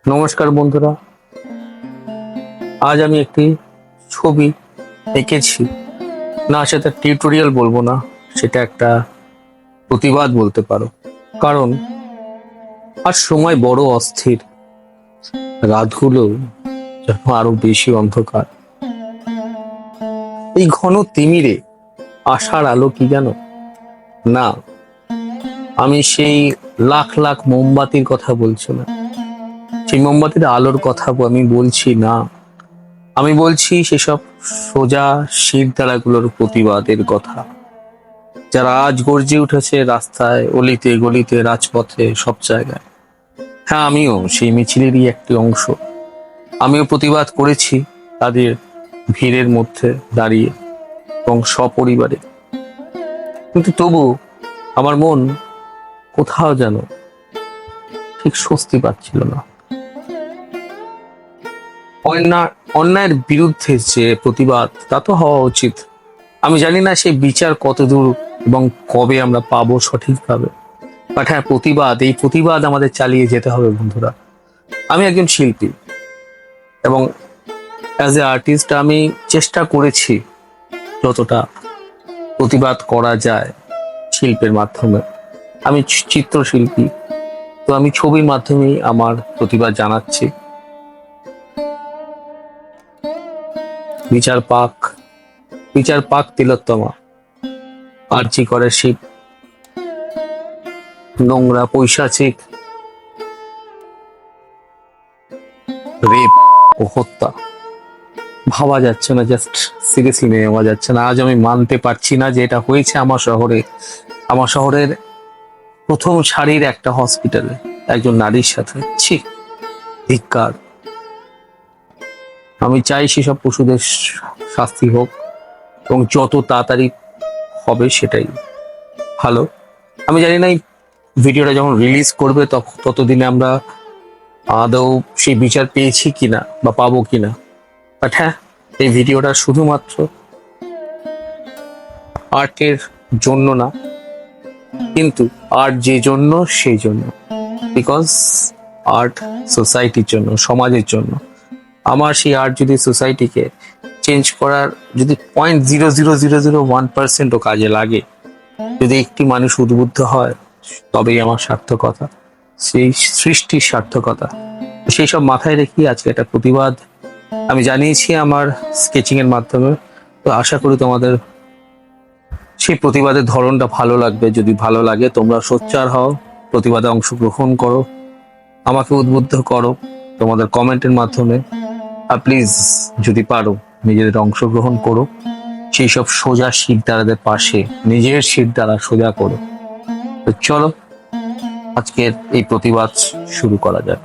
নমস্কার বন্ধুরা। আজ আমি একটি ছবি এঁকেছি। না, সেটা টিউটোরিয়াল বলবো না, সেটা একটা প্রতিবাদ বলতে পারো। কারণ আর সময় বড় অস্থির, রাতগুলো যেন আরো বেশি অন্ধকার। এই ঘন তিমিরে আশার আলো কি জানো? না, আমি সেই লাখ লাখ মোমবাতির কথা বলছি না, সেই মোমবাতির আলোর কথা আমি বলছি না। আমি বলছি সেসব সোজা শিরদাঁড়াগুলোর প্রতিবাদের কথা, যারা আজ গর্জে উঠেছে রাস্তায়, অলিতে গলিতে, রাজপথে, সব জায়গায়। হ্যাঁ, আমিও সেই মিছিলেরই একটি অংশ। আমিও প্রতিবাদ করেছি তাদের ভিড়ের মধ্যে দাঁড়িয়ে এবং সপরিবারে। কিন্তু তবু আমার মন কোথাও যেন ঠিক স্বস্তি পাচ্ছিল না। অন্যায় অন্যায়ের বিরুদ্ধে যে প্রতিবাদ, তা তো হওয়া উচিত। আমি জানি না সেই বিচার কতদূর এবং কবে আমরা পাবো সঠিকভাবে। বাট হ্যাঁ, এই প্রতিবাদ আমাদের চালিয়ে যেতে হবে বন্ধুরা। আমি একজন শিল্পী এবং অ্যাজ এ আর্টিস্ট আমি চেষ্টা করেছি যতটা প্রতিবাদ করা যায় শিল্পের মাধ্যমে। আমি চিত্রশিল্পী, তো আমি ছবির মাধ্যমেই আমার প্রতিবাদ জানাচ্ছি। বিচার পাক, বিচার পাক তিলোত্তমা। আরজি করে শিব, নোংরা পৈশাচিক রেপ ও হত্যা ভাবা যাচ্ছে না, জাস্ট সিরিয়াসলি নেওয়া যাচ্ছে না। আজ আমি মানতে পারছি না যে এটা হয়েছে আমার শহরে, আমার শহরের প্রথম সারির একটা হসপিটালে একজন নারীর সাথে। ছি, ধিক্কার। আমি চাই সেসব পশুদের শাস্তি হোক এবং যত তাড়াতাড়ি হবে সেটাই ভালো। আমি জানি না এই ভিডিওটা যখন রিলিজ করবে ততদিনে আমরা আদৌ সেই বিচার পেয়েছি কিনা বা পাবো কিনা। বাট হ্যাঁ, এই ভিডিওটা শুধুমাত্র আর্টের জন্য না, কিন্তু আর্ট যে জন্য সেই জন্য, বিকজ আর্ট সোসাইটির জন্য, সমাজের জন্য। আমার সেই আর্ট যদি সোসাইটিকে চেঞ্জ করার, যদি 0.0001%ও কাজে লাগে, যদি একটি মানুষ উদ্বুদ্ধ হয়, তবেই আমার সার্থকতা, সেই সৃষ্টির সার্থকতা। সেই সব মাথায় রেখে আজকে একটা প্রতিবাদ আমি জানিয়েছি আমার স্কেচিং এর মাধ্যমে। তো আশা করি তোমাদের সেই প্রতিবাদের ধরনটা ভালো লাগবে। যদি ভালো লাগে তোমরা সোচ্চার হও, প্রতিবাদে অংশগ্রহণ করো, আমাকে উদ্বুদ্ধ করো তোমাদের কমেন্টের মাধ্যমে। আর প্লিজ, যদি পারো, নিজেদের অংশগ্রহণ করো, সেই সব সোজা শিরদাঁড়াদের পাশে নিজের শিরদাঁড়া সোজা করো। তো চলো, আজকের এই প্রতিবাদ শুরু করা যাক।